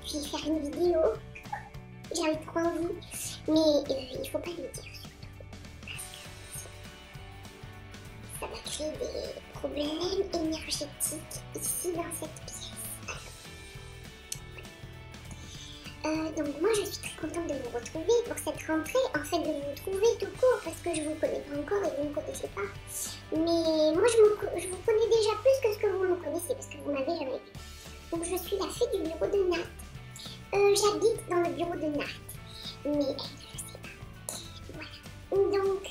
puis faire une vidéo. J'avais trop envie, mais il faut pas le dire surtout, parce que ça va créer des problèmes énergétiques ici dans cette pièce. Donc moi je suis très contente de vous retrouver pour cette rentrée, en fait de vous trouver tout court parce que je vous connais pas encore et vous ne me connaissez pas. Mais moi je vous connais déjà plus que ce que vous me connaissez parce que vous m'avez jamais vu. Donc je suis la fille du bureau de Nat. J'habite dans le bureau de Nat, mais elle ne le sait pas. Voilà. Donc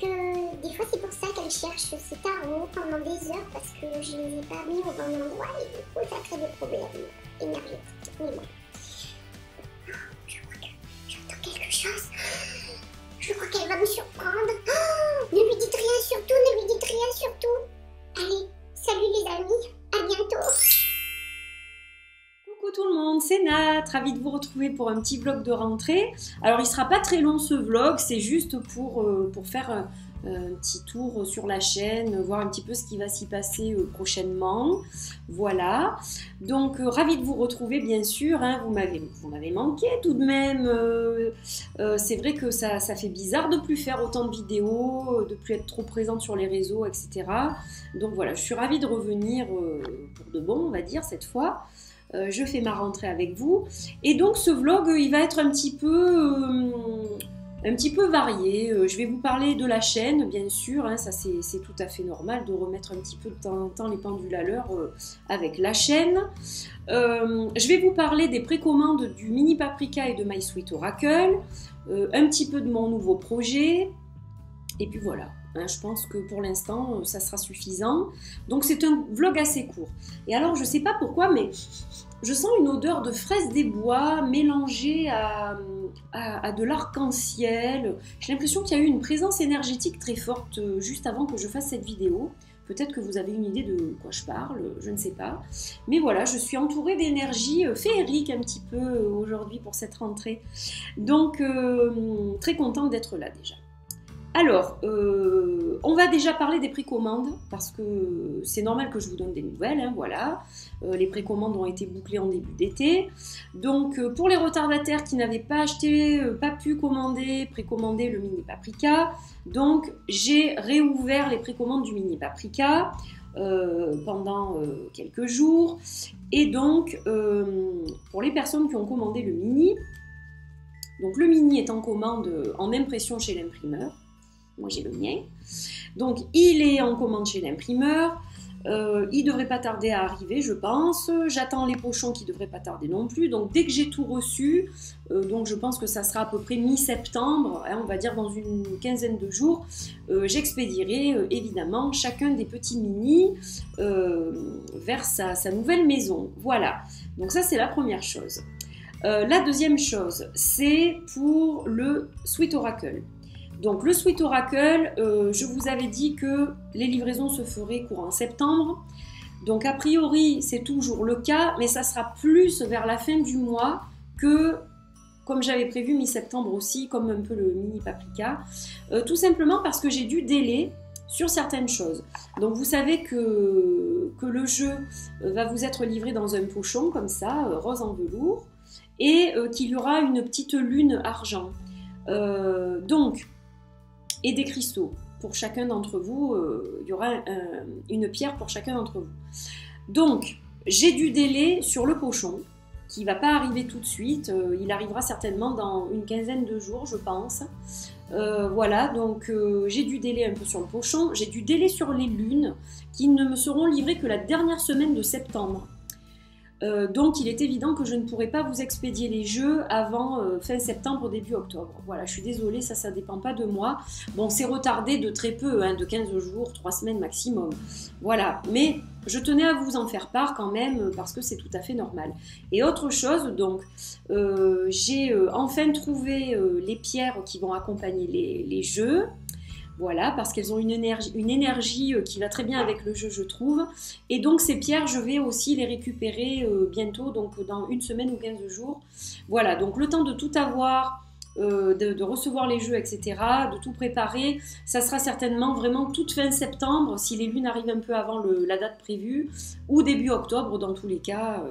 des fois c'est pour ça qu'elle cherche ses tarots pendant des heures parce que je ne les ai pas mis au bon endroit et du coup ça crée des problèmes énergétiques. Mais bon. Quelque chose. Je crois qu'elle va me surprendre. Oh, ne lui dites rien surtout, ne lui dites rien surtout. Allez, salut les amis, à bientôt. Coucou tout le monde, c'est Nat, ravie de vous retrouver pour un petit vlog de rentrée. Alors il sera pas très long ce vlog, c'est juste pour faire un petit tour sur la chaîne, voir un petit peu ce qui va s'y passer prochainement. Voilà, donc ravie de vous retrouver bien sûr, hein. Vous m'avez manqué tout de même. C'est vrai que ça fait bizarre de plus faire autant de vidéos, de plus être trop présente sur les réseaux, etc. Donc voilà, je suis ravie de revenir pour de bon, on va dire, cette fois. Je fais ma rentrée avec vous. Et donc ce vlog, il va être un petit peu varié. Je vais vous parler de la chaîne, bien sûr, hein, ça c'est tout à fait normal de remettre un petit peu de temps en temps les pendules à l'heure avec la chaîne. Je vais vous parler des précommandes du Mini Paprika et de My Sweet Oracle, un petit peu de mon nouveau projet, et puis voilà. Hein, je pense que pour l'instant, ça sera suffisant. Donc c'est un vlog assez court. Et alors, je ne sais pas pourquoi, mais je sens une odeur de fraise des bois mélangée à de l'arc-en-ciel. J'ai l'impression qu'il y a eu une présence énergétique très forte juste avant que je fasse cette vidéo. Peut-être que vous avez une idée de quoi je parle, je ne sais pas. Mais voilà, je suis entourée d'énergie féerique un petit peu aujourd'hui pour cette rentrée. Donc, très contente d'être là déjà. Alors, on va déjà parler des précommandes, parce que c'est normal que je vous donne des nouvelles, hein, voilà. Les précommandes ont été bouclées en début d'été. Donc, pour les retardataires qui n'avaient pas acheté, pas pu précommander le Mini Paprika, donc j'ai réouvert les précommandes du Mini Paprika pendant quelques jours. Et donc, pour les personnes qui ont commandé le Mini, donc le Mini est en commande en impression chez l'imprimeur. Moi j'ai le mien, donc il est en commande chez l'imprimeur, il devrait pas tarder à arriver je pense, j'attends les pochons qui devraient pas tarder non plus, donc dès que j'ai tout reçu, donc je pense que ça sera à peu près mi-septembre, hein, on va dire dans une quinzaine de jours, j'expédierai évidemment chacun des petits mini vers sa nouvelle maison, voilà, donc ça c'est la première chose. La deuxième chose, c'est pour le Sweet Oracle. Donc le Sweet Oracle, je vous avais dit que les livraisons se feraient courant septembre. Donc a priori c'est toujours le cas, mais ça sera plus vers la fin du mois que, comme j'avais prévu, mi-septembre aussi, comme un peu le Mini Paprika. Tout simplement parce que j'ai du délai sur certaines choses. Donc vous savez que le jeu va vous être livré dans un pochon comme ça, rose en velours, et qu'il y aura une petite lune argent. Et des cristaux. Pour chacun d'entre vous, il y aura une pierre pour chacun d'entre vous. Donc, j'ai du délai sur le pochon, qui ne va pas arriver tout de suite. Il arrivera certainement dans une quinzaine de jours, je pense. Voilà, donc j'ai du délai un peu sur le pochon. J'ai du délai sur les lunes, qui ne me seront livrées que la dernière semaine de septembre. Donc il est évident que je ne pourrai pas vous expédier les jeux avant fin septembre, début octobre. Voilà, je suis désolée, ça dépend pas de moi. Bon, c'est retardé de très peu, hein, de 15 jours, 3 semaines maximum. Voilà, mais je tenais à vous en faire part quand même, parce que c'est tout à fait normal. Et autre chose, donc, j'ai enfin trouvé les pierres qui vont accompagner les jeux. Voilà, parce qu'elles ont une énergie qui va très bien avec le jeu, je trouve. Et donc ces pierres, je vais aussi les récupérer bientôt, donc dans une semaine ou 15 jours. Voilà, donc le temps de tout avoir, de recevoir les jeux, etc., de tout préparer, ça sera certainement vraiment toute fin septembre, si les lunes arrivent un peu avant la date prévue, ou début octobre, dans tous les cas.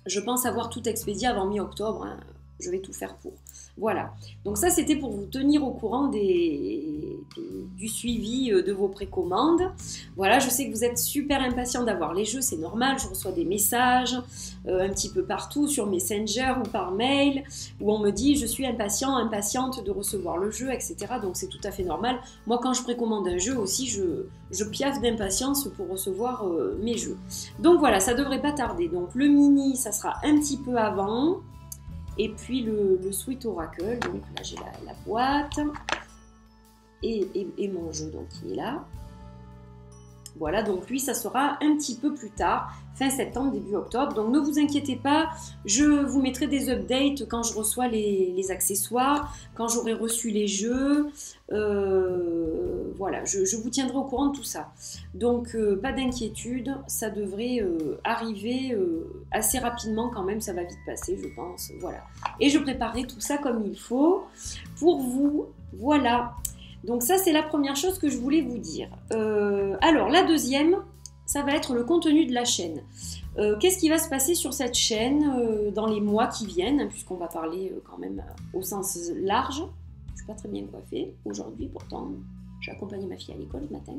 je pense avoir tout expédié avant mi-octobre, hein. Je vais tout faire pour. Voilà. Donc ça, c'était pour vous tenir au courant du suivi de vos précommandes. Voilà, je sais que vous êtes super impatients d'avoir les jeux, c'est normal. Je reçois des messages un petit peu partout sur Messenger ou par mail où on me dit je suis impatiente de recevoir le jeu, etc. Donc c'est tout à fait normal. Moi, quand je précommande un jeu aussi, je piaffe d'impatience pour recevoir mes jeux. Donc voilà, ça devrait pas tarder. Donc le mini, ça sera un petit peu avant. Et puis le Sweet Oracle, donc là j'ai la boîte et mon jeu donc qui est là. Voilà, donc lui ça sera un petit peu plus tard, fin septembre, début octobre. Donc ne vous inquiétez pas, je vous mettrai des updates quand je reçois les accessoires, quand j'aurai reçu les jeux. Voilà, je vous tiendrai au courant de tout ça. Donc pas d'inquiétude, ça devrait arriver assez rapidement quand même, ça va vite passer je pense. Voilà, et je préparerai tout ça comme il faut pour vous. Voilà. Donc ça, c'est la première chose que je voulais vous dire. Alors, la deuxième, ça va être le contenu de la chaîne. Qu'est-ce qui va se passer sur cette chaîne dans les mois qui viennent, hein, puisqu'on va parler quand même au sens large. Je ne suis pas très bien coiffée aujourd'hui, pourtant j'ai accompagné ma fille à l'école ce matin.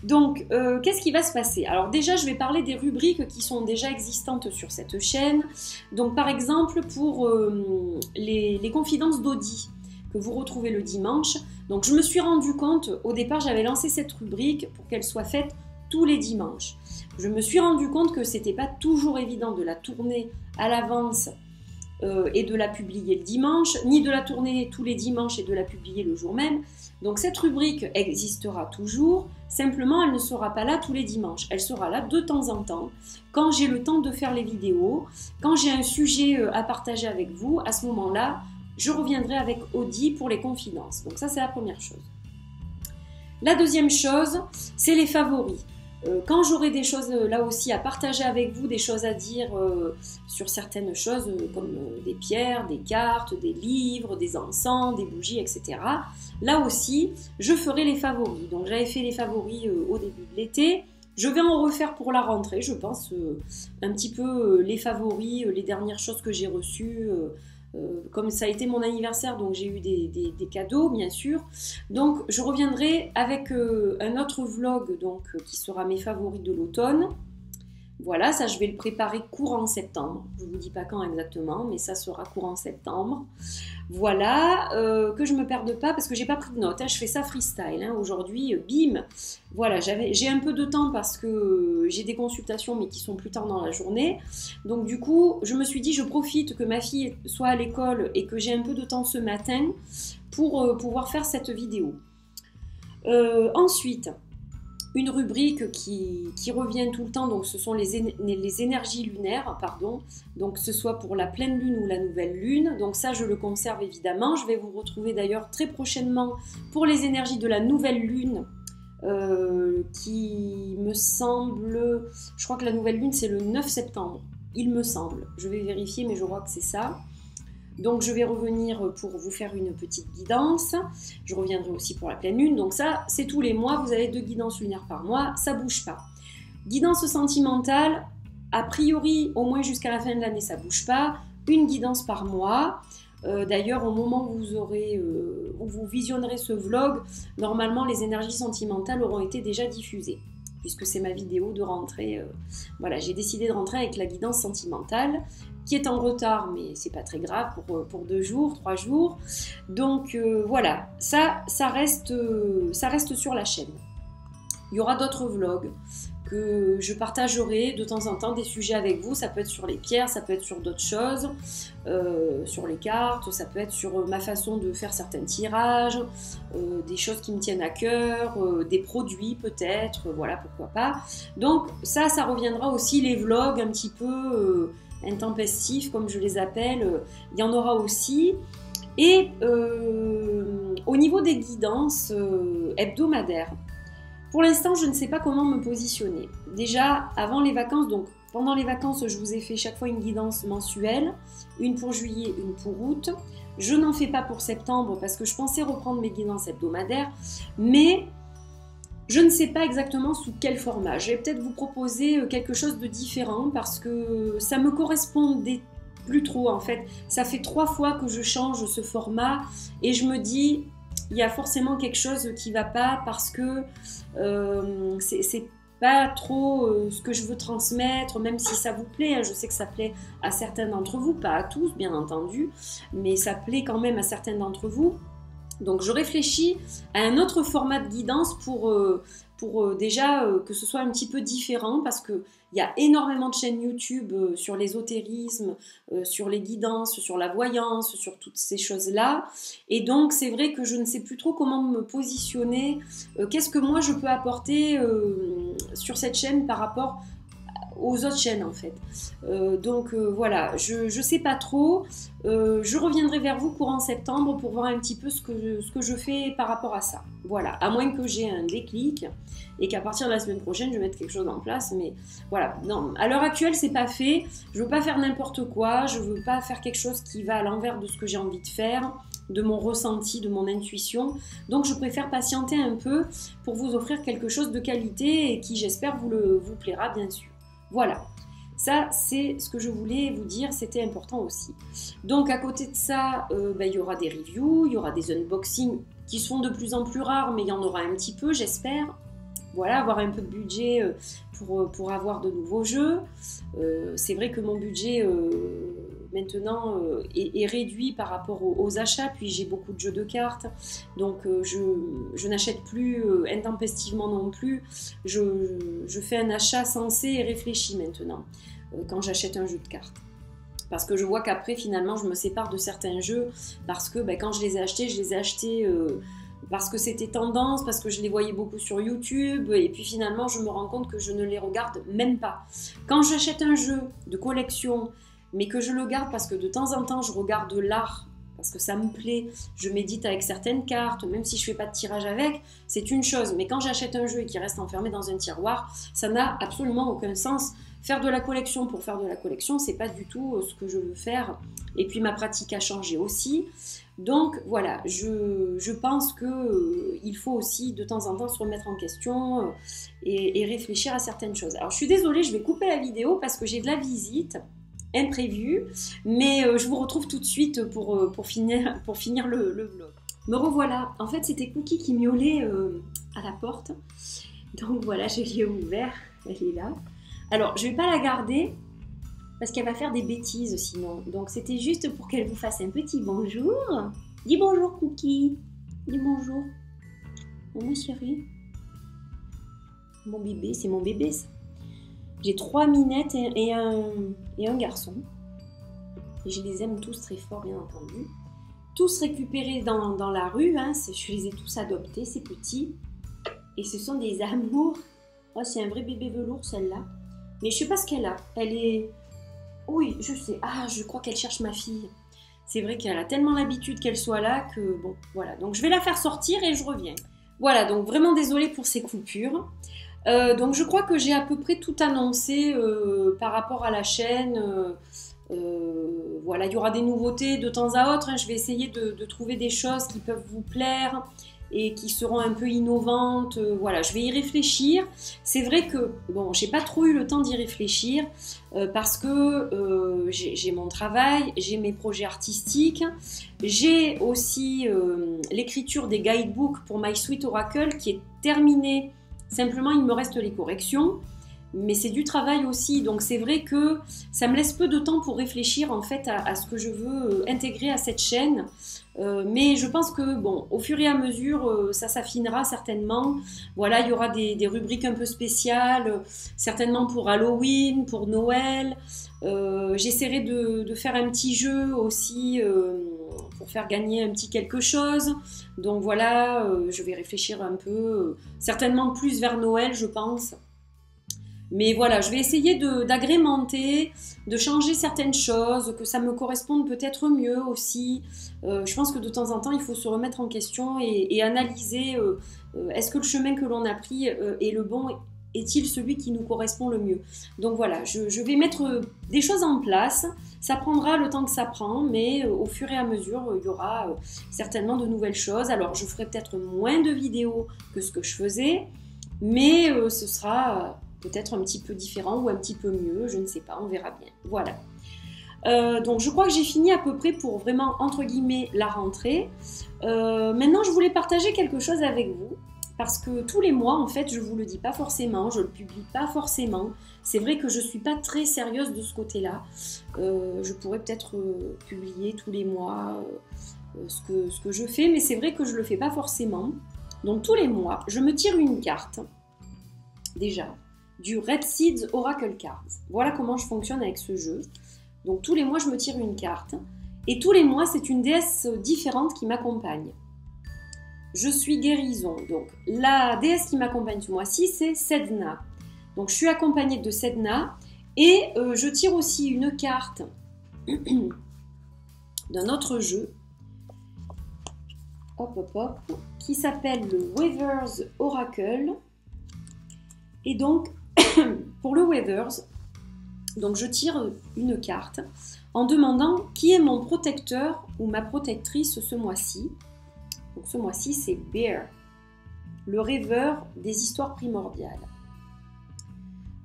Donc, qu'est-ce qui va se passer? Alors déjà, je vais parler des rubriques qui sont déjà existantes sur cette chaîne. Donc, par exemple, pour les confidences d'Audi, que vous retrouvez le dimanche. Donc je me suis rendu compte, au départ j'avais lancé cette rubrique pour qu'elle soit faite tous les dimanches. Je me suis rendu compte que c'était pas toujours évident de la tourner à l'avance et de la publier le dimanche, ni de la tourner tous les dimanches et de la publier le jour même. Donc cette rubrique existera toujours, simplement elle ne sera pas là tous les dimanches. Elle sera là de temps en temps, quand j'ai le temps de faire les vidéos, quand j'ai un sujet à partager avec vous, à ce moment-là, je reviendrai avec Audi pour les confidences. Donc ça, c'est la première chose. La deuxième chose, c'est les favoris. Quand j'aurai des choses là aussi à partager avec vous, des choses à dire sur certaines choses comme des pierres, des cartes, des livres, des encens, des bougies, etc. Là aussi, je ferai les favoris. Donc j'avais fait les favoris au début de l'été. Je vais en refaire pour la rentrée, je pense, un petit peu les favoris, les dernières choses que j'ai reçues. Comme ça a été mon anniversaire, donc j'ai eu des cadeaux bien sûr, donc je reviendrai avec un autre vlog donc, qui sera mes favoris de l'automne. Voilà, ça je vais le préparer courant septembre, je ne vous dis pas quand exactement, mais ça sera courant septembre. Voilà, que je ne me perde pas parce que j'ai pas pris de notes, hein, je fais ça freestyle, hein, aujourd'hui, bim. Voilà, j'ai un peu de temps parce que j'ai des consultations mais qui sont plus tard dans la journée. Donc du coup, je me suis dit, je profite que ma fille soit à l'école et que j'ai un peu de temps ce matin pour pouvoir faire cette vidéo. Ensuite, une rubrique qui revient tout le temps, donc ce sont les énergies lunaires, pardon, donc que ce soit pour la pleine lune ou la nouvelle lune, donc ça je le conserve évidemment. Je vais vous retrouver d'ailleurs très prochainement pour les énergies de la nouvelle lune, qui me semble, je crois que la nouvelle lune c'est le 9 septembre, il me semble, je vais vérifier mais je crois que c'est ça. Donc je vais revenir pour vous faire une petite guidance. Je reviendrai aussi pour la pleine lune. Donc ça, c'est tous les mois. Vous avez 2 guidances lunaires par mois. Ça ne bouge pas. Guidance sentimentale, a priori, au moins jusqu'à la fin de l'année, ça ne bouge pas. Une guidance par mois. D'ailleurs, au moment où vous visionnerez ce vlog, normalement, les énergies sentimentales auront été déjà diffusées. Puisque c'est ma vidéo de rentrée. Voilà, j'ai décidé de rentrer avec la guidance sentimentale, qui est en retard, mais c'est pas très grave pour 2 jours, 3 jours. Donc voilà, ça reste sur la chaîne. Il y aura d'autres vlogs que je partagerai de temps en temps des sujets avec vous. Ça peut être sur les pierres, ça peut être sur d'autres choses, sur les cartes, ça peut être sur ma façon de faire certains tirages, des choses qui me tiennent à cœur, des produits peut-être, voilà, pourquoi pas. Donc ça reviendra aussi, les vlogs un petit peu intempestifs comme je les appelle, il y en aura aussi. Et au niveau des guidances hebdomadaires, pour l'instant, je ne sais pas comment me positionner. Déjà, avant les vacances, donc pendant les vacances, je vous ai fait chaque fois une guidance mensuelle, une pour juillet, une pour août. Je n'en fais pas pour septembre parce que je pensais reprendre mes guidances hebdomadaires, mais Je ne sais pas exactement sous quel format. Je vais peut-être vous proposer quelque chose de différent parce que ça me correspondait plus trop en fait. Ça fait 3 fois que je change ce format et je me dis il y a forcément quelque chose qui va pas parce que c'est pas trop ce que je veux transmettre, même si ça vous plaît. Hein. Je sais que ça plaît à certains d'entre vous, pas à tous bien entendu, mais ça plaît quand même à certains d'entre vous. Donc je réfléchis à un autre format de guidance pour déjà que ce soit un petit peu différent parce qu'il y a énormément de chaînes YouTube sur l'ésotérisme, sur les guidances, sur la voyance, sur toutes ces choses-là. Et donc c'est vrai que je ne sais plus trop comment me positionner, qu'est-ce que moi je peux apporter sur cette chaîne par rapport aux autres chaînes en fait. Voilà, je sais pas trop. Je reviendrai vers vous courant septembre pour voir un petit peu ce que je fais par rapport à ça. Voilà, à moins que j'ai un déclic et qu'à partir de la semaine prochaine je mette quelque chose en place. Mais voilà, non, à l'heure actuelle c'est pas fait. Je veux pas faire n'importe quoi. Je veux pas faire quelque chose qui va à l'envers de ce que j'ai envie de faire, de mon ressenti, de mon intuition. Donc je préfère patienter un peu pour vous offrir quelque chose de qualité et qui j'espère vous plaira bien sûr. Voilà, ça c'est ce que je voulais vous dire, c'était important aussi. Donc à côté de ça, il y aura des reviews, il y aura des unboxings qui sont de plus en plus rares, mais il y en aura un petit peu j'espère. Voilà, avoir un peu de budget pour avoir de nouveaux jeux. C'est vrai que mon budget maintenant est réduit par rapport aux achats, puis j'ai beaucoup de jeux de cartes, donc je n'achète plus intempestivement non plus. Je fais un achat sensé et réfléchi maintenant quand j'achète un jeu de cartes. Parce que je vois qu'après finalement je me sépare de certains jeux parce que quand je les ai achetés parce que c'était tendance, parce que je les voyais beaucoup sur YouTube, et puis finalement je me rends compte que je ne les regarde même pas. Quand j'achète un jeu de collection, mais que je le garde parce que de temps en temps je regarde l'art, parce que ça me plaît, je médite avec certaines cartes, même si je fais pas de tirage avec, c'est une chose. Mais quand j'achète un jeu et qu'il reste enfermé dans un tiroir, ça n'a absolument aucun sens. Faire de la collection pour faire de la collection, c'est pas du tout ce que je veux faire. Et puis ma pratique a changé aussi. Donc voilà, je pense qu'il faut aussi de temps en temps se remettre en question et réfléchir à certaines choses. Alors je suis désolée, je vais couper la vidéo parce que j'ai de la visite imprévue, mais je vous retrouve tout de suite pour finir le vlog. Me revoilà, en fait c'était Cookie qui miaulait à la porte, donc voilà, je l'ai ouvert, elle est là. Alors je vais pas la garder, parce qu'elle va faire des bêtises sinon. Donc c'était juste pour qu'elle vous fasse un petit bonjour. Dis bonjour Cookie. Dis bonjour. Oh ma chérie. Mon bébé, c'est mon bébé ça. J'ai 3 minettes et un garçon. Et je les aime tous très fort bien entendu. Tous récupérés dans la rue. Hein. Je les ai tous adoptés, ces petits. Et ce sont des amours. Oh, c'est un vrai bébé velours celle-là. Mais je sais pas ce qu'elle a. Elle est... Oui, je sais. Ah, je crois qu'elle cherche ma fille. C'est vrai qu'elle a tellement l'habitude qu'elle soit là que... Bon, voilà. Donc, je vais la faire sortir et je reviens. Voilà, donc vraiment désolée pour ces coupures. Donc, je crois que j'ai à peu près tout annoncé par rapport à la chaîne. Voilà, il y aura des nouveautés de temps à autre. Hein. Je vais essayer de trouver des choses qui peuvent vous plaire et qui seront un peu innovantes. Voilà, je vais y réfléchir. C'est vrai que, bon, j'ai pas trop eu le temps d'y réfléchir parce que j'ai mon travail, j'ai mes projets artistiques, j'ai aussi l'écriture des guidebooks pour My Sweet Oracle qui est terminée. Simplement, il me reste les corrections. Mais c'est du travail aussi, donc c'est vrai que ça me laisse peu de temps pour réfléchir en fait à ce que je veux intégrer à cette chaîne. Mais je pense que bon, au fur et à mesure, ça s'affinera certainement. Voilà, il y aura des rubriques un peu spéciales, certainement pour Halloween, pour Noël. J'essaierai de faire un petit jeu aussi pour faire gagner un petit quelque chose. Donc voilà, je vais réfléchir un peu, certainement plus vers Noël, je pense. Mais voilà, je vais essayer d'agrémenter, de changer certaines choses, que ça me corresponde peut-être mieux aussi. Je pense que de temps en temps, il faut se remettre en question et analyser est-ce que le chemin que l'on a pris est le bon, est-il celui qui nous correspond le mieux. Donc voilà, je vais mettre des choses en place. Ça prendra le temps que ça prend, mais au fur et à mesure, il y aura certainement de nouvelles choses. Alors, je ferai peut-être moins de vidéos que ce que je faisais. mais ce sera peut-être un petit peu différent ou un petit peu mieux, je ne sais pas, on verra bien. Voilà. Donc je crois que j'ai fini à peu près pour vraiment, entre guillemets, la rentrée. Maintenant, je voulais partager quelque chose avec vous, parce que tous les mois, en fait, je ne vous le dis pas forcément, je ne le publie pas forcément. C'est vrai que je ne suis pas très sérieuse de ce côté-là. Je pourrais peut-être publier tous les mois ce que je fais, mais c'est vrai que je ne le fais pas forcément. Donc tous les mois, je me tire une carte, déjà, du Red Seeds Oracle Cards. Voilà comment je fonctionne avec ce jeu. Donc tous les mois, je me tire une carte. Et tous les mois, c'est une déesse différente qui m'accompagne. Je suis guérison. Donc la déesse qui m'accompagne ce mois-ci, c'est Sedna. Donc je suis accompagnée de Sedna. Et je tire aussi une carte d'un autre jeu. Hop, hop, hop. Qui s'appelle le Weaver's Oracle. Et donc, pour le Weaver's, donc je tire une carte en demandant qui est mon protecteur ou ma protectrice ce mois-ci. Donc ce mois-ci, c'est Bear, le rêveur des histoires primordiales.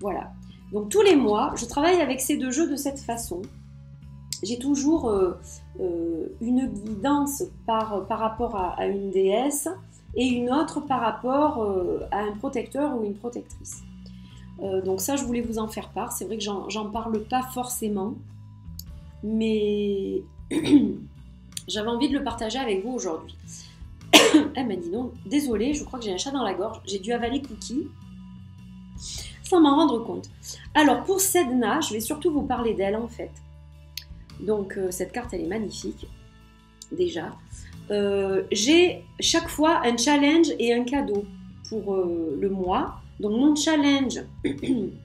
Voilà. Donc tous les mois, je travaille avec ces deux jeux de cette façon. J'ai toujours une guidance par rapport à une déesse et une autre par rapport à un protecteur ou une protectrice. Donc ça, je voulais vous en faire part. C'est vrai que j'en parle pas forcément, mais j'avais envie de le partager avec vous aujourd'hui. Elle m'a dit non, désolée, je crois que j'ai un chat dans la gorge. J'ai dû avaler Cookie sans m'en rendre compte. Alors pour Sedna, je vais surtout vous parler d'elle en fait. Donc cette carte, elle est magnifique, déjà. J'ai chaque fois un challenge et un cadeau pour le mois. Donc mon challenge,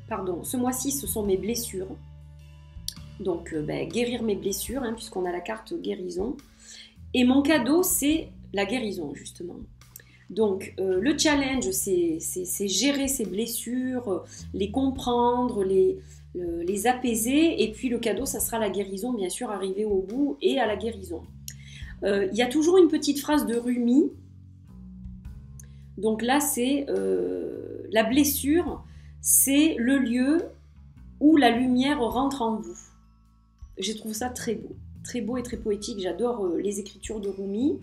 pardon, ce mois-ci, ce sont mes blessures. Donc guérir mes blessures, hein, puisqu'on a la carte guérison. Et mon cadeau, c'est la guérison, justement. Donc le challenge, c'est gérer ces blessures, les comprendre, les apaiser. Et puis le cadeau, ça sera la guérison, bien sûr, arriver au bout et à la guérison. Il y a toujours une petite phrase de Rumi. Donc là, c'est la blessure, c'est le lieu où la lumière rentre en vous. Je trouve ça très beau et très poétique. J'adore les écritures de Rumi.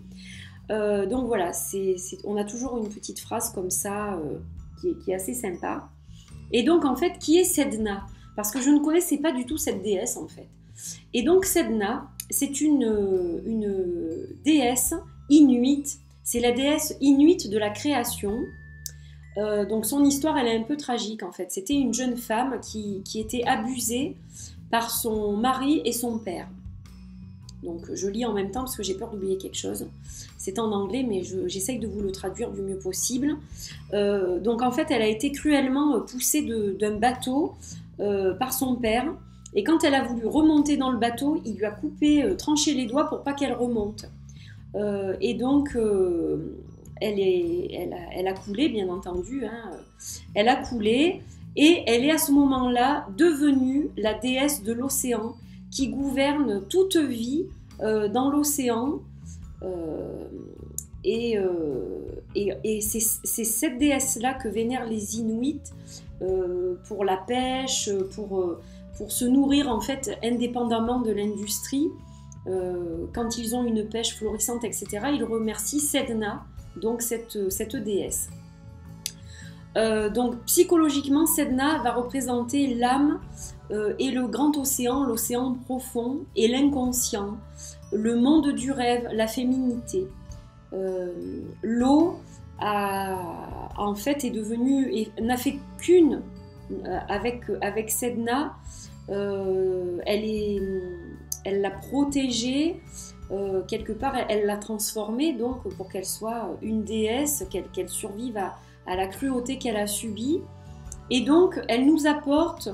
Donc voilà, on a toujours une petite phrase comme ça qui est assez sympa. Et donc en fait, qui est Sedna? Parce que je ne connaissais pas du tout cette déesse en fait. Et donc Sedna, c'est une déesse inuite. C'est la déesse inuite de la création. Donc son histoire, elle est un peu tragique en fait. C'était une jeune femme qui était abusée par son mari et son père. Donc je lis en même temps parce que j'ai peur d'oublier quelque chose. C'est en anglais, mais j'essaye de vous le traduire du mieux possible. Donc en fait, elle a été cruellement poussée d'un bateau par son père. Et quand elle a voulu remonter dans le bateau, il lui a tranché les doigts pour pas qu'elle remonte. Et donc, elle a coulé, bien entendu. Hein. Elle a coulé et elle est à ce moment-là devenue la déesse de l'océan qui gouverne toute vie dans l'océan. Et c'est cette déesse-là que vénèrent les Inuits pour la pêche, pour se nourrir en fait indépendamment de l'industrie. Quand ils ont une pêche florissante, etc., ils remercient Sedna, donc cette déesse. Donc psychologiquement, Sedna va représenter l'âme et le grand océan, l'océan profond et l'inconscient, le monde du rêve, la féminité. L'eau en fait est devenue, et n'a fait qu'une avec Sedna. Elle l'a protégée, quelque part elle l'a transformée donc pour qu'elle soit une déesse, qu'elle survive à la cruauté qu'elle a subie. Et donc elle nous apporte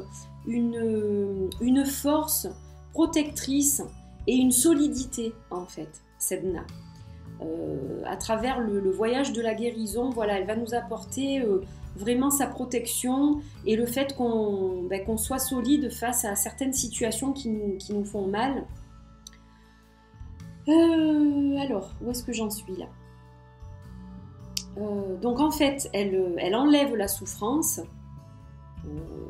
une force protectrice et une solidité en fait, Sedna. À travers le voyage de la guérison, voilà, elle va nous apporter vraiment sa protection et le fait qu'on soit solide face à certaines situations qui nous font mal. Alors, où est-ce que j'en suis là? Donc en fait, elle enlève la souffrance,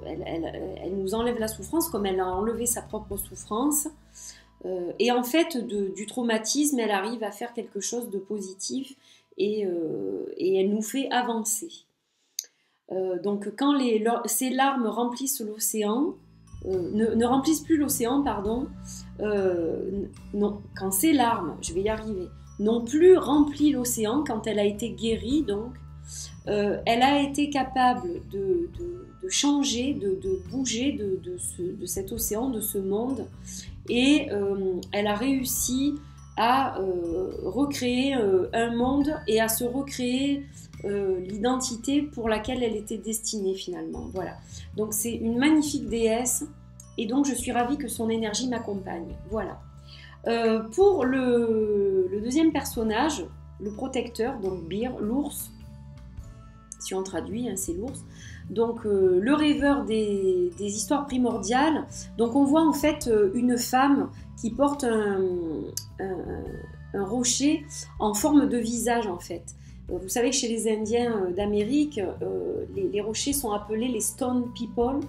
elle nous enlève la souffrance comme elle a enlevé sa propre souffrance. Et en fait, du traumatisme, elle arrive à faire quelque chose de positif et elle nous fait avancer. Donc quand ces larmes remplissent l'océan, ne remplissent plus l'océan, pardon, non, quand ces larmes, je vais y arriver, n'ont plus rempli l'océan, quand elle a été guérie, donc, elle a été capable de changer, de bouger de cet océan, de ce monde, et elle a réussi à recréer un monde et à se recréer l'identité pour laquelle elle était destinée finalement. Voilà. Donc c'est une magnifique déesse et donc je suis ravie que son énergie m'accompagne. Voilà. Pour le deuxième personnage, le protecteur, donc Bir, l'ours, si on traduit, hein, c'est l'ours. Donc le rêveur des histoires primordiales. Donc on voit en fait une femme qui porte un rocher en forme de visage en fait. Vous savez que chez les Indiens d'Amérique, les rochers sont appelés les stone people,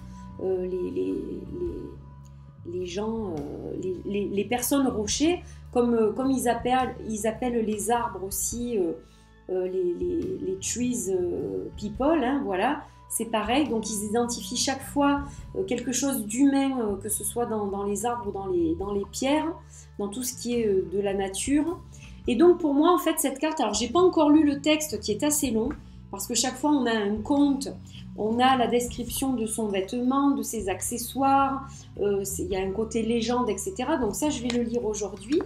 les gens, les personnes rochers, comme ils appellent les arbres aussi les trees people, hein, voilà. C'est pareil, donc ils identifient chaque fois quelque chose d'humain, que ce soit dans les arbres ou dans les pierres, dans tout ce qui est de la nature. Et donc pour moi, en fait, cette carte, alors j'ai pas encore lu le texte qui est assez long, parce que chaque fois on a un conte, on a la description de son vêtement, de ses accessoires, il y a un côté légende, etc. Donc ça, je vais le lire aujourd'hui.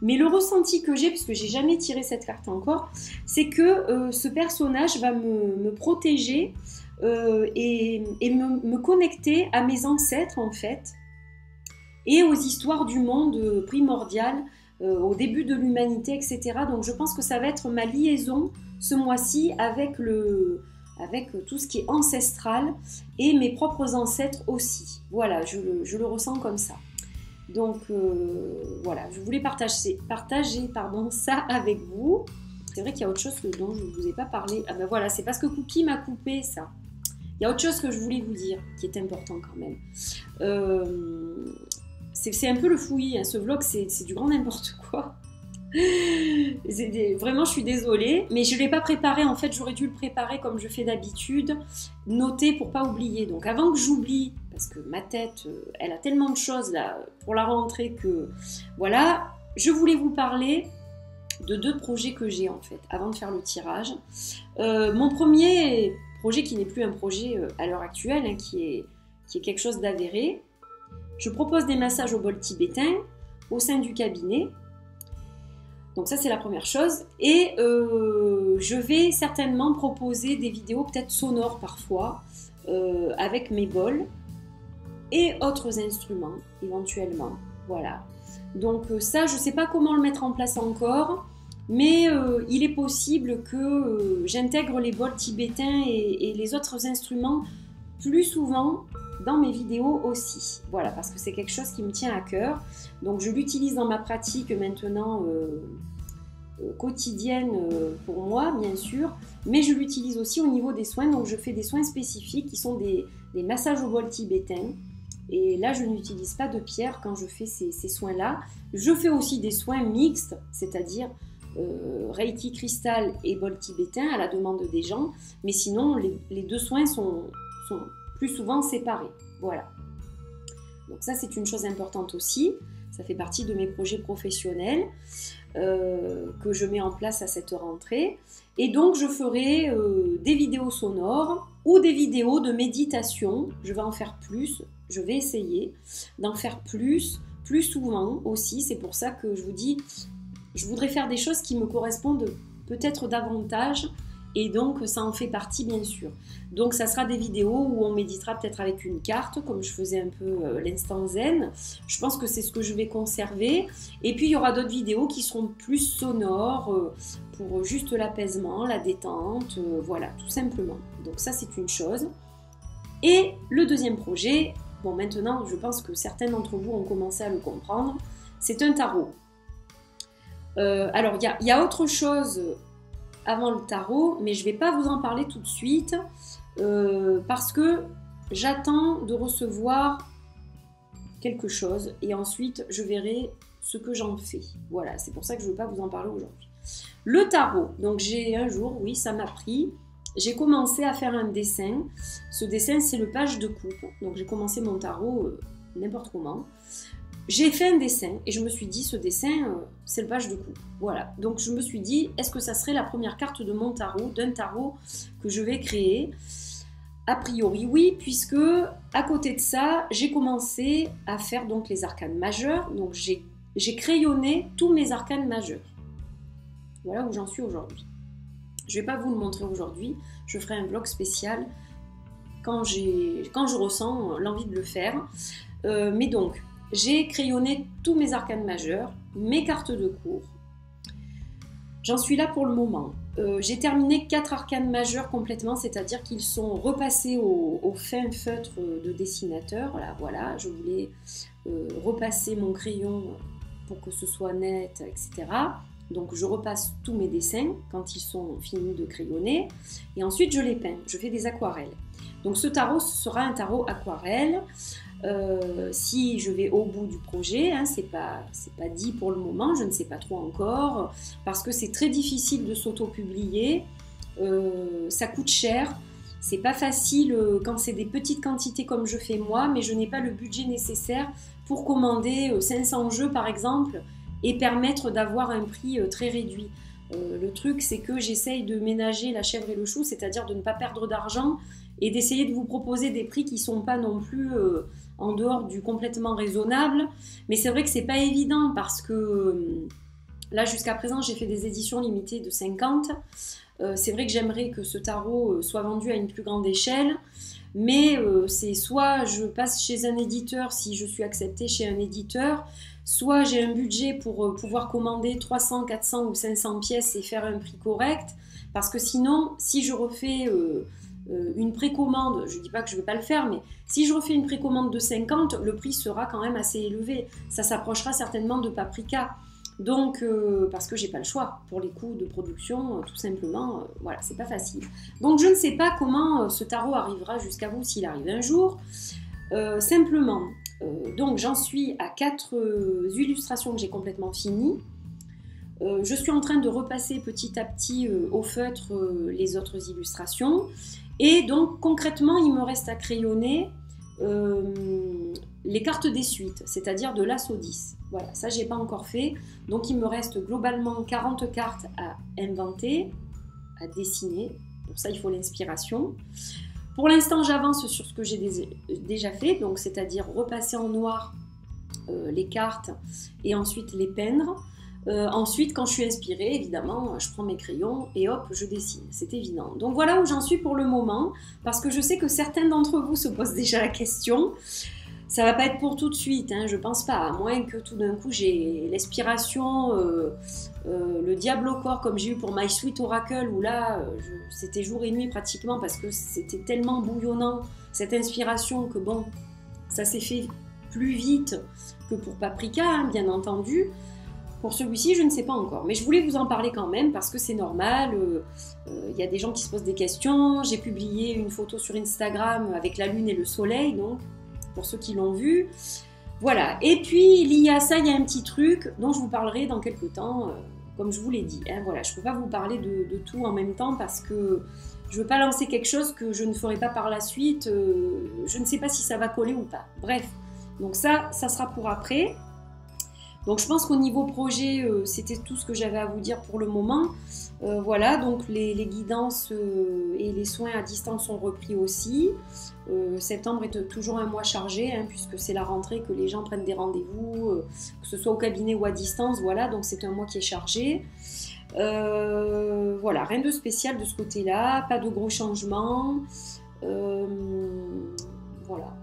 Mais le ressenti que j'ai, parce que j'ai jamais tiré cette carte encore, c'est que ce personnage va me protéger et me connecter à mes ancêtres en fait, et aux histoires du monde primordial, au début de l'humanité, etc. Donc je pense que ça va être ma liaison ce mois-ci avec tout ce qui est ancestral et mes propres ancêtres aussi. Voilà, je le ressens comme ça. Donc voilà, je voulais partager ça avec vous. C'est vrai qu'il y a autre chose dont je ne vous ai pas parlé. Ah ben voilà, c'est parce que Cookie m'a coupé ça. Il y a autre chose que je voulais vous dire, qui est important quand même. C'est un peu le fouillis, hein. Ce vlog, c'est du grand n'importe quoi. Vraiment, je suis désolée, mais je ne l'ai pas préparé. En fait, j'aurais dû le préparer comme je fais d'habitude, noter pour pas oublier. Donc avant que j'oublie, parce que ma tête, elle a tellement de choses là pour la rentrée que voilà, je voulais vous parler de 2 projets que j'ai en fait, avant de faire le tirage. Mon premier projet, qui n'est plus un projet à l'heure actuelle, hein, qui est quelque chose d'avéré. Je propose des massages au bol tibétain au sein du cabinet. Donc ça, c'est la première chose. Et je vais certainement proposer des vidéos peut-être sonores parfois, avec mes bols et autres instruments éventuellement. Voilà. Donc ça, je ne sais pas comment le mettre en place encore, mais il est possible que j'intègre les bols tibétains et les autres instruments plus souvent dans mes vidéos aussi. Voilà, parce que c'est quelque chose qui me tient à cœur. Donc je l'utilise dans ma pratique maintenant quotidienne pour moi, bien sûr, mais je l'utilise aussi au niveau des soins. Donc je fais des soins spécifiques qui sont des massages au bol tibétain. Et là, je n'utilise pas de pierre quand je fais ces soins-là. Je fais aussi des soins mixtes, c'est-à-dire Reiki cristal et bol tibétain à la demande des gens. Mais sinon, les 2 soins sont plus souvent séparés. Voilà. Donc ça, c'est une chose importante aussi. Ça fait partie de mes projets professionnels que je mets en place à cette rentrée. Et donc, je ferai des vidéos sonores ou des vidéos de méditation. Je vais en faire plus. Je vais essayer d'en faire plus souvent aussi. C'est pour ça que je vous dis, je voudrais faire des choses qui me correspondent peut-être davantage. Et donc, ça en fait partie, bien sûr. Donc, ça sera des vidéos où on méditera peut-être avec une carte, comme je faisais un peu l'instant zen. Je pense que c'est ce que je vais conserver. Et puis, il y aura d'autres vidéos qui seront plus sonores, pour juste l'apaisement, la détente, voilà, tout simplement. Donc, ça, c'est une chose. Et le deuxième projet, bon, maintenant, je pense que certains d'entre vous ont commencé à le comprendre, c'est un tarot. Alors, il y a autre chose avant le tarot, mais je ne vais pas vous en parler tout de suite parce que j'attends de recevoir quelque chose et ensuite je verrai ce que j'en fais. Voilà, c'est pour ça que je ne veux pas vous en parler aujourd'hui. Le tarot, donc j'ai un jour, oui, ça m'a pris, j'ai commencé à faire un dessin. Ce dessin, c'est le page de coupe. Donc j'ai commencé mon tarot n'importe comment. J'ai fait un dessin et je me suis dit, ce dessin, c'est le page de coupe. Voilà, donc je me suis dit, est-ce que ça serait la première carte de mon tarot, d'un tarot que je vais créer? A priori, oui, puisque à côté de ça, j'ai commencé à faire donc les arcanes majeurs. Donc j'ai crayonné tous mes arcanes majeurs. Voilà où j'en suis aujourd'hui. Je ne vais pas vous le montrer aujourd'hui, je ferai un vlog spécial quand je ressens l'envie de le faire. Mais donc, j'ai crayonné tous mes arcanes majeurs, mes cartes de cours. J'en suis là pour le moment. J'ai terminé 4 arcanes majeurs complètement, c'est-à-dire qu'ils sont repassés au fin feutre de dessinateur. Voilà, je voulais repasser mon crayon pour que ce soit net, etc. Donc je repasse tous mes dessins quand ils sont finis de crayonner. Et ensuite je les peins, je fais des aquarelles. Donc ce tarot sera un tarot aquarelle. Si je vais au bout du projet, hein, c'est pas dit pour le moment, je ne sais pas trop encore, parce que c'est très difficile de s'auto-publier, ça coûte cher, c'est pas facile quand c'est des petites quantités comme je fais moi, mais je n'ai pas le budget nécessaire pour commander 500 jeux par exemple et permettre d'avoir un prix très réduit. Le truc c'est que j'essaye de ménager la chèvre et le chou, c'est-à-dire de ne pas perdre d'argent et d'essayer de vous proposer des prix qui ne sont pas non plus en dehors du complètement raisonnable. Mais c'est vrai que c'est pas évident parce que là, jusqu'à présent, j'ai fait des éditions limitées de 50. C'est vrai que j'aimerais que ce tarot soit vendu à une plus grande échelle. Mais c'est soit je passe chez un éditeur si je suis acceptée chez un éditeur, soit j'ai un budget pour pouvoir commander 300, 400 ou 500 pièces et faire un prix correct. Parce que sinon, si je refais une précommande, je ne dis pas que je ne vais pas le faire, mais si je refais une précommande de 50, le prix sera quand même assez élevé. Ça s'approchera certainement de Paprika. Donc, parce que j'ai pas le choix pour les coûts de production, tout simplement, voilà, c'est pas facile. Donc, je ne sais pas comment ce tarot arrivera jusqu'à vous, s'il arrive un jour. Simplement, donc j'en suis à 4 illustrations que j'ai complètement finies. Je suis en train de repasser petit à petit au feutre les autres illustrations. Et donc, concrètement, il me reste à crayonner les cartes des suites, c'est-à-dire de l'As au 10. Voilà, ça, j'ai pas encore fait. Donc, il me reste globalement 40 cartes à inventer, à dessiner. Pour ça, il faut l'inspiration. Pour l'instant, j'avance sur ce que j'ai déjà fait, donc c'est-à-dire repasser en noir les cartes et ensuite les peindre. Ensuite, quand je suis inspirée, évidemment, je prends mes crayons et hop, je dessine, c'est évident. Donc voilà où j'en suis pour le moment, parce que je sais que certains d'entre vous se posent déjà la question. Ça va pas être pour tout de suite, hein, je pense pas, à moins que tout d'un coup j'ai l'inspiration, le diable au corps comme j'ai eu pour My Sweet Oracle, où là, c'était jour et nuit pratiquement, parce que c'était tellement bouillonnant, cette inspiration, que bon, ça s'est fait plus vite que pour Paprika, hein, bien entendu. Pour celui-ci, je ne sais pas encore, mais je voulais vous en parler quand même parce que c'est normal. Y a des gens qui se posent des questions. J'ai publié une photo sur Instagram avec la lune et le soleil, donc pour ceux qui l'ont vu. Voilà. Et puis, lié à ça, il y a un petit truc dont je vous parlerai dans quelques temps, comme je vous l'ai dit. Hein, voilà, je ne peux pas vous parler de tout en même temps parce que je ne veux pas lancer quelque chose que je ne ferai pas par la suite. Je ne sais pas si ça va coller ou pas. Bref, donc ça sera pour après. Donc je pense qu'au niveau projet, c'était tout ce que j'avais à vous dire pour le moment. Voilà, donc les guidances et les soins à distance sont repris aussi. Septembre est toujours un mois chargé, hein, puisque c'est la rentrée, que les gens prennent des rendez-vous, que ce soit au cabinet ou à distance. Voilà, donc c'est un mois qui est chargé. Voilà, rien de spécial de ce côté-là, pas de gros changements. Voilà.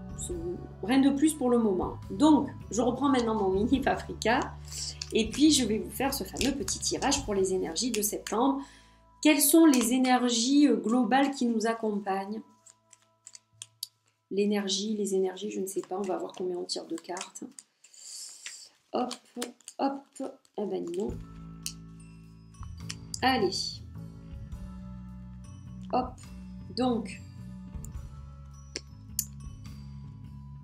Rien de plus pour le moment. Donc, je reprends maintenant mon mini Paprika et puis je vais vous faire ce fameux petit tirage pour les énergies de septembre. Quelles sont les énergies globales qui nous accompagnent? L'énergie, les énergies, je ne sais pas. On va voir combien on tire de cartes. Hop, hop. Ah ben non. Allez. Hop. Donc,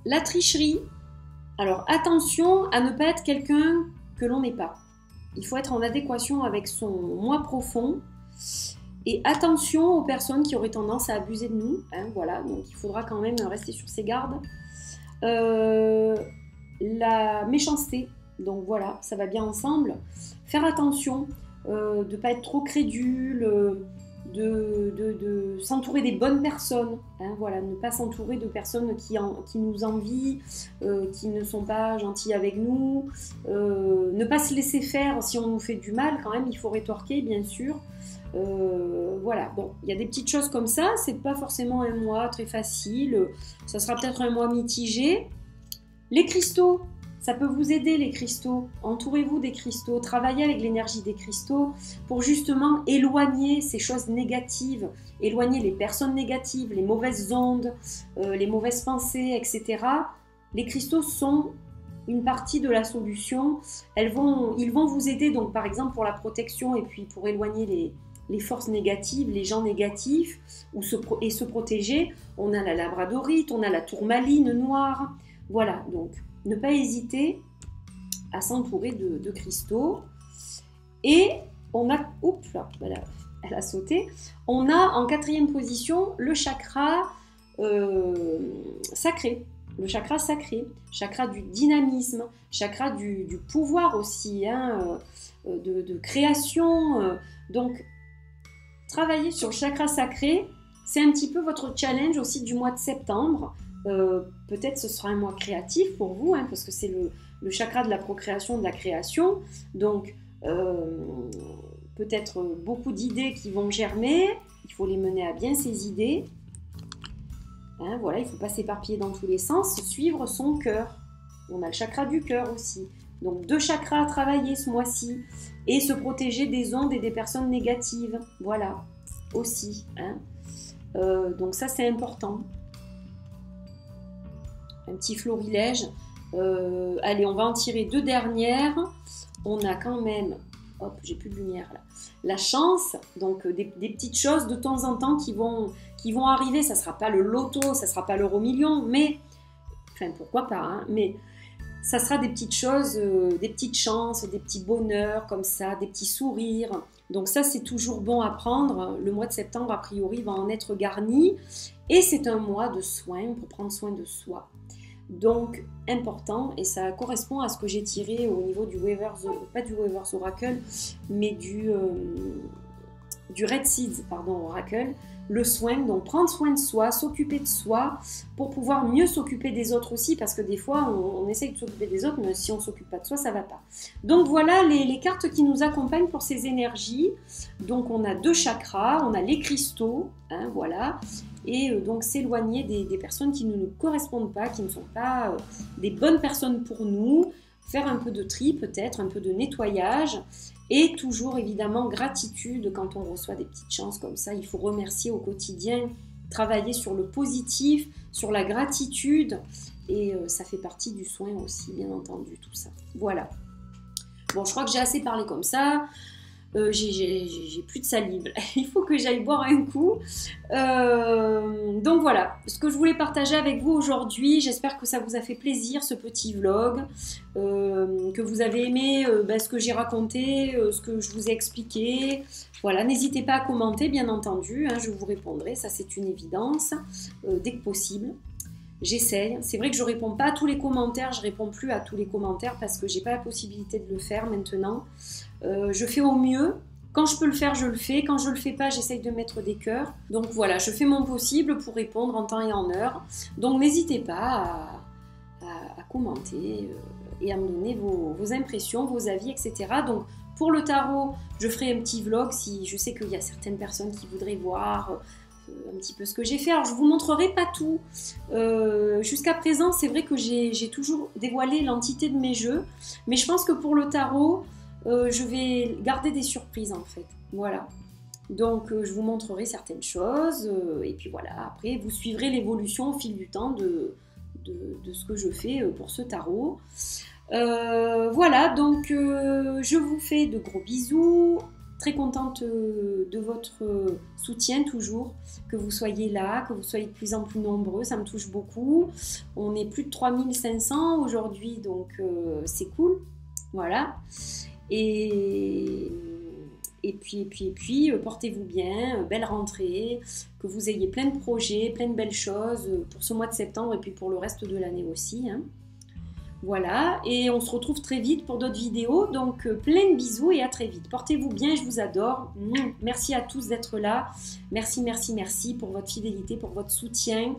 la tricherie. Alors, attention à ne pas être quelqu'un que l'on n'est pas. Il faut être en adéquation avec son moi profond. Et attention aux personnes qui auraient tendance à abuser de nous. Hein, voilà, donc il faudra quand même rester sur ses gardes. La méchanceté. Donc voilà, ça va bien ensemble. Faire attention de ne pas être trop crédule, de s'entourer des bonnes personnes. Hein, voilà, ne pas s'entourer de personnes qui nous envient, qui ne sont pas gentilles avec nous. Ne pas se laisser faire si on nous fait du mal, quand même, il faut rétorquer, bien sûr. Voilà, bon, il y a des petites choses comme ça, c'est pas forcément un mois très facile, ça sera peut-être un mois mitigé. Les cristaux, ça peut vous aider, les cristaux. Entourez-vous des cristaux, travaillez avec l'énergie des cristaux pour justement éloigner ces choses négatives, éloigner les personnes négatives, les mauvaises ondes, les mauvaises pensées, etc. Les cristaux sont une partie de la solution. Ils vont vous aider, donc par exemple pour la protection et puis pour éloigner les forces négatives, les gens négatifs, et se protéger. On a la labradorite, on a la tourmaline noire. Voilà, donc ne pas hésiter à s'entourer de cristaux. Et on a, oups, là, voilà, elle a sauté. On a en 4e position le chakra sacré. Le chakra sacré, chakra du dynamisme, chakra du pouvoir aussi, hein, de création. Donc, travailler sur le chakra sacré, c'est un petit peu votre challenge aussi du mois de septembre. Peut-être ce sera un mois créatif pour vous, hein, parce que c'est le chakra de la procréation, de la création. Donc, peut-être beaucoup d'idées qui vont germer. Il faut les mener à bien, ces idées. Hein, voilà, il ne faut pas s'éparpiller dans tous les sens, suivre son cœur. On a le chakra du cœur aussi. Donc 2 chakras à travailler ce mois-ci. Et se protéger des ondes et des personnes négatives. Voilà, aussi. Hein. Donc ça, c'est important. Un petit florilège. Allez, on va en tirer 2 dernières. On a quand même... Hop, j'ai plus de lumière là. La chance, donc des petites choses de temps en temps qui vont arriver. Ça ne sera pas le loto, ça ne sera pas l'euro million, mais... Enfin, pourquoi pas, hein, mais... Ça sera des petites choses, des petites chances, des petits bonheurs comme ça, des petits sourires. Donc ça, c'est toujours bon à prendre. Le mois de septembre, a priori, va en être garni. Et c'est un mois de soins pour prendre soin de soi. Donc, important. Et ça correspond à ce que j'ai tiré au niveau du Weaver's, pas du Weaver's Oracle, mais du Red Seeds, pardon, Oracle. Le soin, donc prendre soin de soi, s'occuper de soi pour pouvoir mieux s'occuper des autres aussi, parce que des fois on essaye de s'occuper des autres, mais si on ne s'occupe pas de soi, ça ne va pas. Donc voilà les cartes qui nous accompagnent pour ces énergies. Donc on a 2 chakras, on a les cristaux, hein, voilà, et donc s'éloigner des personnes qui ne nous correspondent pas, qui ne sont pas des bonnes personnes pour nous, faire un peu de tri peut-être, un peu de nettoyage. Et toujours évidemment gratitude quand on reçoit des petites chances comme ça. Il faut remercier au quotidien, travailler sur le positif, sur la gratitude. Et ça fait partie du soin aussi, bien entendu, tout ça. Voilà. Bon, je crois que j'ai assez parlé comme ça. J'ai plus de salive. Il faut que j'aille boire un coup. Donc voilà, ce que je voulais partager avec vous aujourd'hui. J'espère que ça vous a fait plaisir, ce petit vlog. Que vous avez aimé ce que j'ai raconté, ce que je vous ai expliqué. Voilà, n'hésitez pas à commenter, bien entendu. Hein, je vous répondrai, ça c'est une évidence. Dès que possible. J'essaye. C'est vrai que je ne réponds pas à tous les commentaires. Je ne réponds plus à tous les commentaires parce que je n'ai pas la possibilité de le faire maintenant. Je fais au mieux. Quand je peux le faire, je le fais. Quand je ne le fais pas, j'essaye de mettre des cœurs. Donc voilà, je fais mon possible pour répondre en temps et en heure. Donc n'hésitez pas à commenter et à me donner vos impressions, vos avis, etc. Donc pour le tarot, je ferai un petit vlog si je sais qu'il y a certaines personnes qui voudraient voir un petit peu ce que j'ai fait. Alors je vous montrerai pas tout. Jusqu'à présent, c'est vrai que j'ai toujours dévoilé l'entité de mes jeux. Mais je pense que pour le tarot, je vais garder des surprises en fait. Voilà. Donc je vous montrerai certaines choses. Et puis voilà, après vous suivrez l'évolution au fil du temps de ce que je fais pour ce tarot. Voilà, donc je vous fais de gros bisous. Très contente de votre soutien toujours, que vous soyez là, que vous soyez de plus en plus nombreux, ça me touche beaucoup. On est plus de 3500 aujourd'hui, donc c'est cool. Voilà. Et puis, portez-vous bien, belle rentrée, que vous ayez plein de projets, plein de belles choses pour ce mois de septembre et puis pour le reste de l'année aussi. Hein. Voilà, et on se retrouve très vite pour d'autres vidéos, donc plein de bisous et à très vite. Portez-vous bien, je vous adore. Merci à tous d'être là. Merci, merci, merci pour votre fidélité, pour votre soutien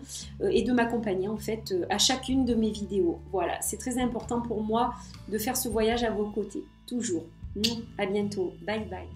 et de m'accompagner en fait à chacune de mes vidéos. Voilà, c'est très important pour moi de faire ce voyage à vos côtés, toujours. À bientôt, bye bye.